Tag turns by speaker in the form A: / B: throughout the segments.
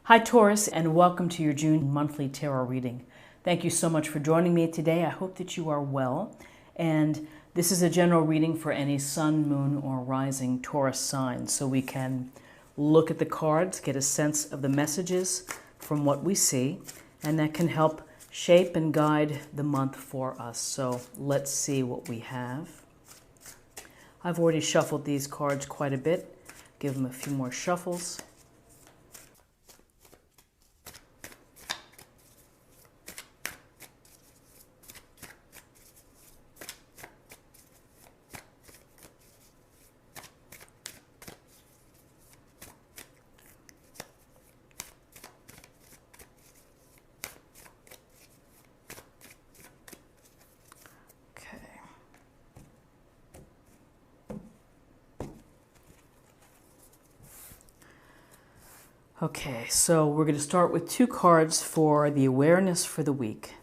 A: Hi Taurus, and welcome to your June monthly tarot reading. Thank you so much for joining me today. I hope that you are well. And this is a general reading for any sun, moon, or rising Taurus sign. So we can look at the cards, get a sense of the messages from what we see, and that can help shape and guide the month for us. So let's see what we have. I've already shuffled these cards quite a bit. Give them a few more shuffles. Okay, so we're going to start with two cards for the awareness for the week.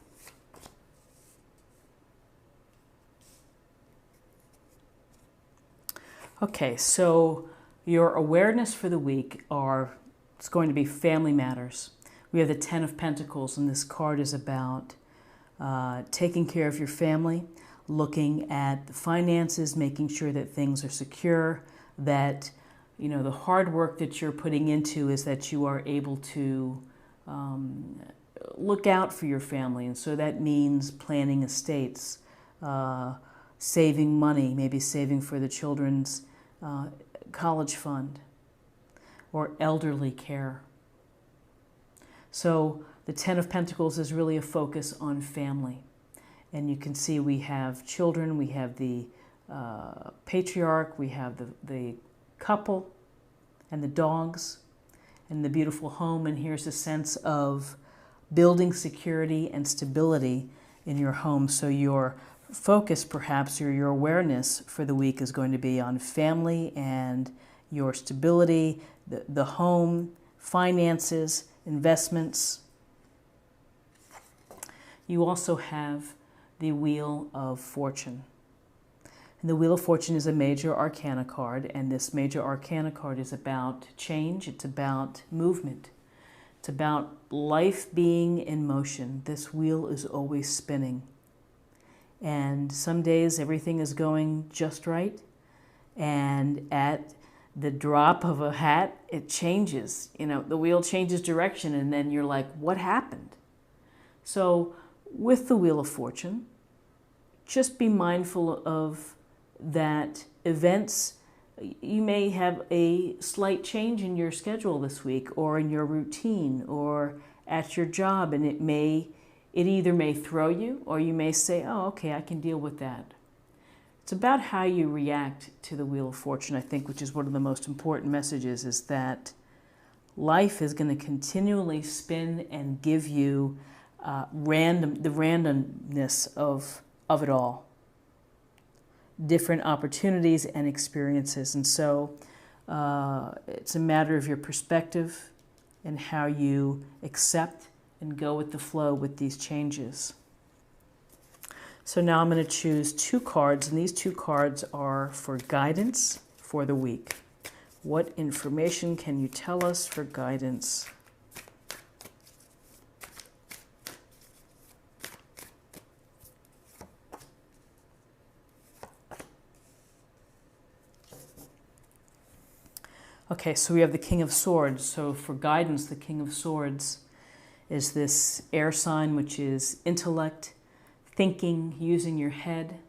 A: Okay, so your awareness for the week it's going to be family matters. We have the Ten of Pentacles, and this card is about taking care of your family, looking at the finances, making sure that things are secure, that the hard work that you're putting into is that you are able to look out for your family. And so that means planning estates, saving money, maybe saving for the children's college fund or elderly care. So the Ten of Pentacles is really a focus on family. And you can see we have children, we have the patriarch, we have the couple and the dogs and the beautiful home. And here's a sense of building security and stability in your home. So your focus, perhaps, or your awareness for the week is going to be on family and your stability, the home, finances, investments. You also have the Wheel of Fortune. And the Wheel of Fortune is a major arcana card, and this major arcana card is about change, it's about movement, it's about life being in motion. This wheel is always spinning. And some days everything is going just right, and at the drop of a hat, it changes. The wheel changes direction, and then you're like, what happened? So with the Wheel of Fortune, just be mindful of that events, you may have a slight change in your schedule this week or in your routine or at your job, and it either may throw you or you may say, oh, okay, I can deal with that. It's about how you react to the Wheel of Fortune, I think, which is one of the most important messages, is that life is going to continually spin and give you the randomness of it all. Different opportunities and experiences. And so it's a matter of your perspective and how you accept and go with the flow with these changes. So now I'm going to choose two cards, and these two cards are for guidance for the week. What information can you tell us for guidance? Okay, so we have the King of Swords. So for guidance, the King of Swords is this air sign, which is intellect, thinking, using your head.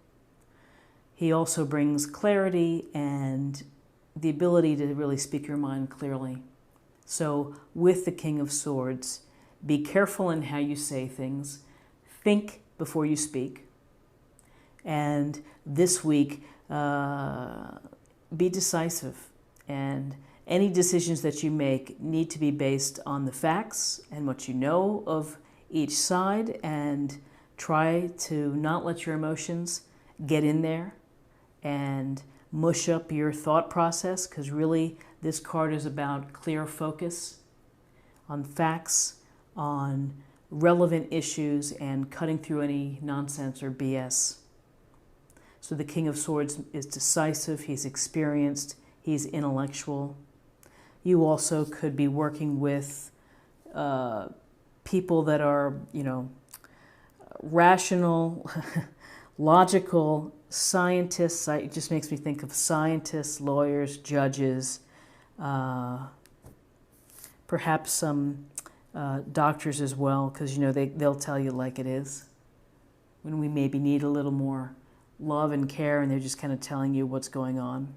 A: He also brings clarity and the ability to really speak your mind clearly. So with the King of Swords, be careful in how you say things. Think before you speak. And this week, be decisive. And any decisions that you make need to be based on the facts and what you know of each side, and try to not let your emotions get in there and mush up your thought process, because really this card is about clear focus on facts, on relevant issues, and cutting through any nonsense or BS. So the King of Swords is decisive, he's experienced, he's intellectual. You also could be working with people that are, rational, logical scientists. It just makes me think of scientists, lawyers, judges, perhaps some doctors as well, because they'll tell you like it is when we maybe need a little more love and care, and they're just kind of telling you what's going on.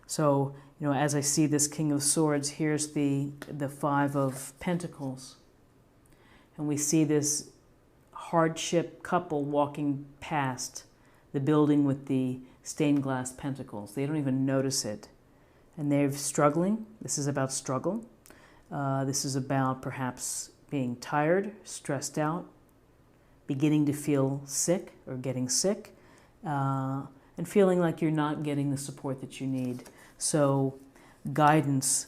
A: So, as I see this King of Swords, here's the Five of Pentacles. And we see this hardship couple walking past the building with the stained glass pentacles. They don't even notice it. And they're struggling. This is about struggle. This is about perhaps being tired, stressed out, beginning to feel sick or getting sick, and feeling like you're not getting the support that you need. So guidance,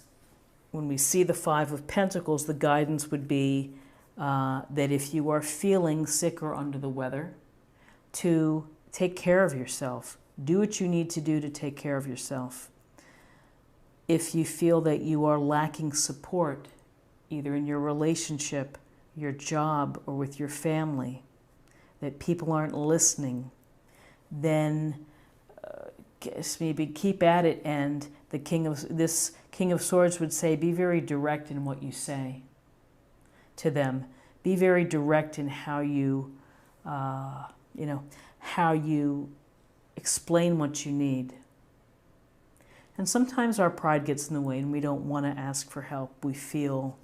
A: when we see the Five of Pentacles, the guidance would be that if you are feeling sick or under the weather, to take care of yourself. Do what you need to do to take care of yourself. If you feel that you are lacking support, either in your relationship, your job, or with your family, that people aren't listening, then maybe keep at it. And this King of Swords would say, be very direct in what you say to them. Be very direct in how you, how you explain what you need. And sometimes our pride gets in the way and we don't want to ask for help. We feel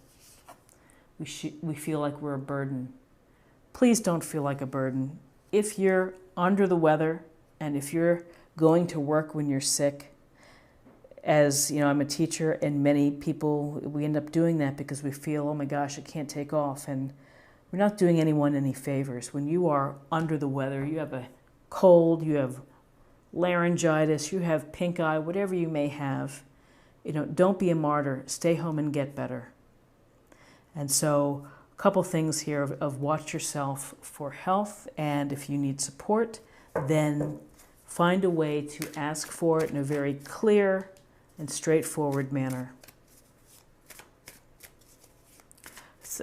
A: like we're a burden. Please don't feel like a burden. If you're under the weather and if you're going to work when you're sick, as I'm a teacher, and many people, we end up doing that because we feel, oh my gosh, I can't take off. And we're not doing anyone any favors. When you are under the weather, you have a cold, you have laryngitis, you have pink eye, whatever you may have, don't be a martyr. Stay home and get better. And so a couple things here of watch yourself for health, and if you need support, then find a way to ask for it in a very clear and straightforward manner.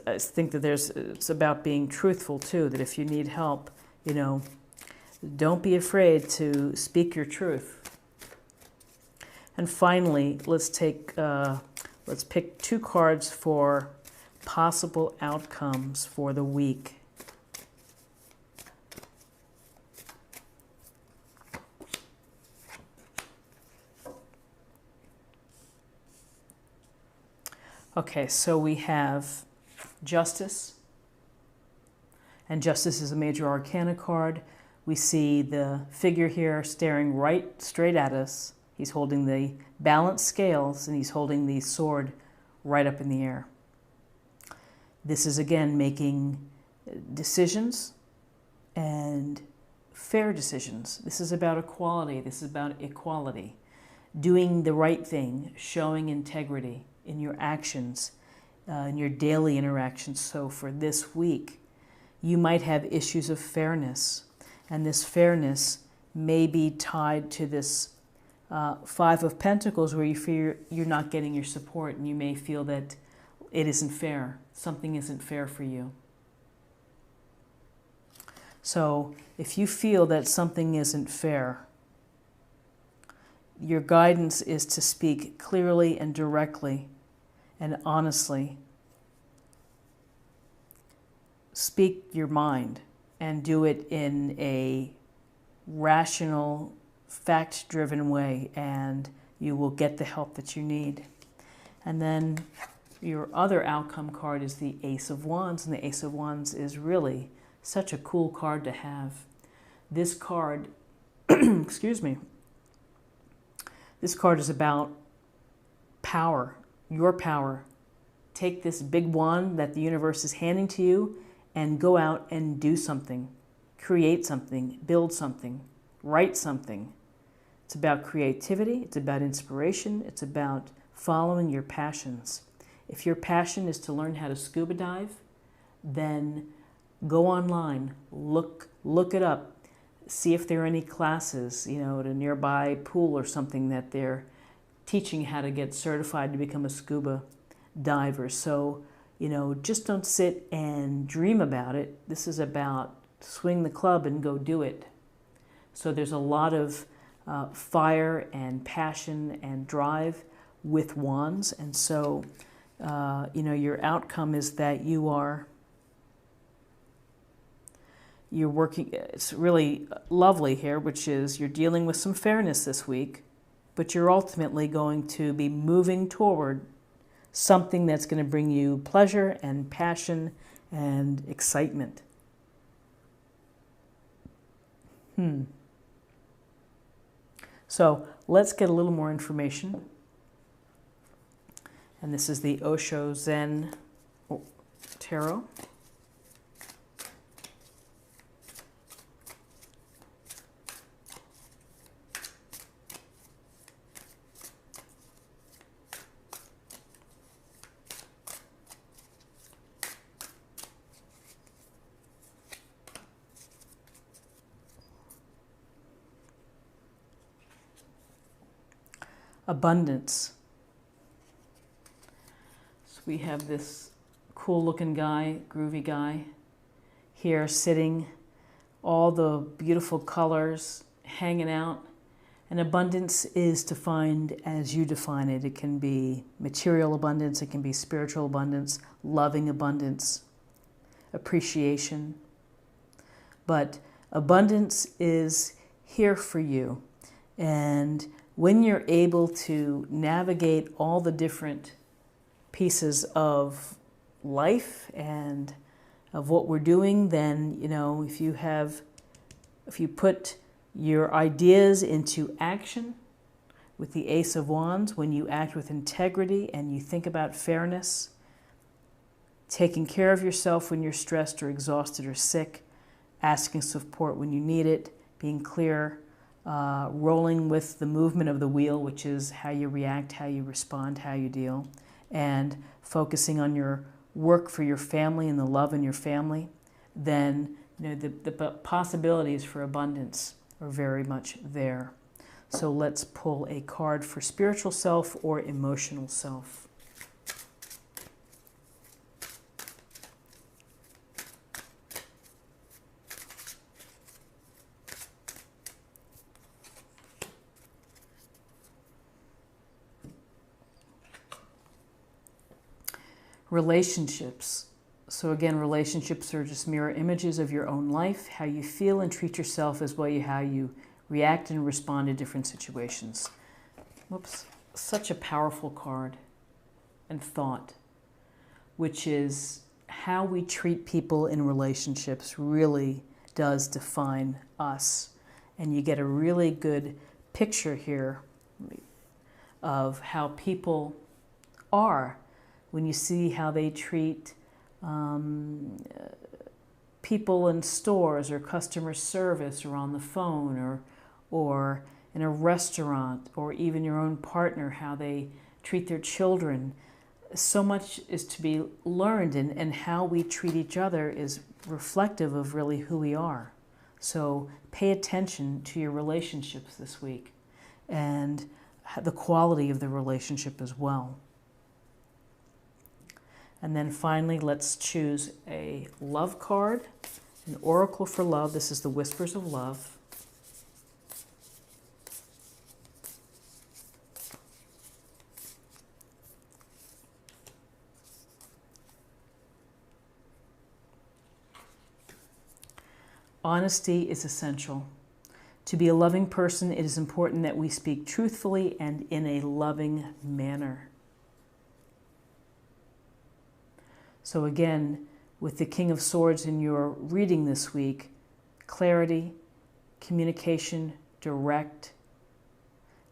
A: I think that it's about being truthful too, that if you need help, don't be afraid to speak your truth. And finally, let's pick 2 cards for possible outcomes for the week. Okay, so we have Justice, and Justice is a major arcana card. We see the figure here staring right straight at us. He's holding the balanced scales and he's holding the sword right up in the air. This is again making decisions and fair decisions. This is about equality. This is about equality. Doing the right thing, showing integrity in your actions, in your daily interactions. So for this week, you might have issues of fairness, and this fairness may be tied to this Five of Pentacles, where you feel you're not getting your support, and you may feel that it isn't fair. Something isn't fair for you. So if you feel that something isn't fair, your guidance is to speak clearly and directly and honestly. Speak your mind and do it in a rational, fact-driven way, and you will get the help that you need. And then your other outcome card is the Ace of Wands, and the Ace of Wands is really such a cool card to have. This card, excuse me, this card is about power, your power. Take this big wand that the universe is handing to you and go out and do something, create something, build something, write something. It's about creativity, it's about inspiration, it's about following your passions. If your passion is to learn how to scuba dive, then go online, look it up, see if there are any classes, at a nearby pool or something that they're teaching how to get certified to become a scuba divers. So, just don't sit and dream about it. This is about swing the club and go do it. So there's a lot of fire and passion and drive with wands. And so, your outcome is that you're working, it's really lovely here, which is you're dealing with some fairness this week, but you're ultimately going to be moving toward something that's going to bring you pleasure and passion and excitement. So let's get a little more information. And this is the Osho Zen Tarot. Abundance. So we have this cool looking guy, groovy guy here sitting, all the beautiful colors hanging out. And abundance is defined as you define it. It can be material abundance, it can be spiritual abundance, loving abundance, appreciation. But abundance is here for you. And when you're able to navigate all the different pieces of life and of what we're doing, then, if you put your ideas into action with the Ace of Wands, when you act with integrity and you think about fairness, taking care of yourself when you're stressed or exhausted or sick, asking support when you need it, being clear, rolling with the movement of the wheel, which is how you react, how you respond, how you deal, and focusing on your work for your family and the love in your family, then the possibilities for abundance are very much there. So let's pull a card for spiritual self or emotional self. Relationships. So again, relationships are just mirror images of your own life, how you feel and treat yourself as well as how you react and respond to different situations. Whoops. Such a powerful card and thought, which is how we treat people in relationships really does define us. And you get a really good picture here of how people are when you see how they treat people in stores or customer service or on the phone or in a restaurant or even your own partner, how they treat their children. So much is to be learned, and how we treat each other is reflective of really who we are. So pay attention to your relationships this week and the quality of the relationship as well. And then finally, let's choose a love card, an oracle for love. This is the Whispers of Love. Honesty is essential. To be a loving person, it is important that we speak truthfully and in a loving manner. So again, with the King of Swords in your reading this week, clarity, communication, direct,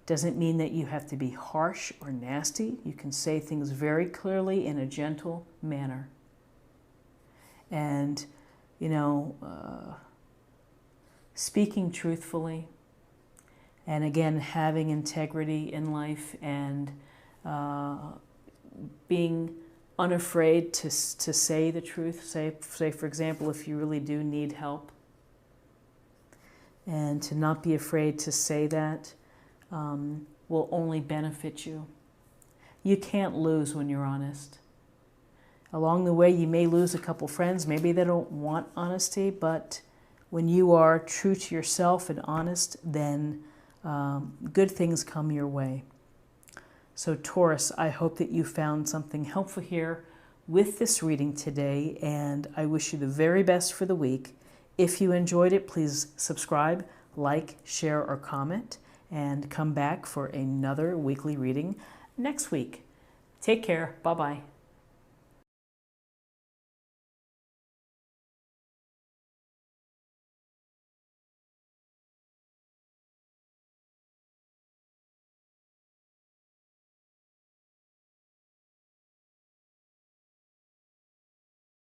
A: doesn't mean that you have to be harsh or nasty. You can say things very clearly in a gentle manner. And, speaking truthfully, and again, having integrity in life and being unafraid to say the truth. Say, for example, if you really do need help, and to not be afraid to say that will only benefit you. You can't lose when you're honest. Along the way, you may lose a couple friends. Maybe they don't want honesty, but when you are true to yourself and honest, then good things come your way. So Taurus, I hope that you found something helpful here with this reading today, and I wish you the very best for the week. If you enjoyed it, please subscribe, like, share, or comment, and come back for another weekly reading next week. Take care. Bye-bye.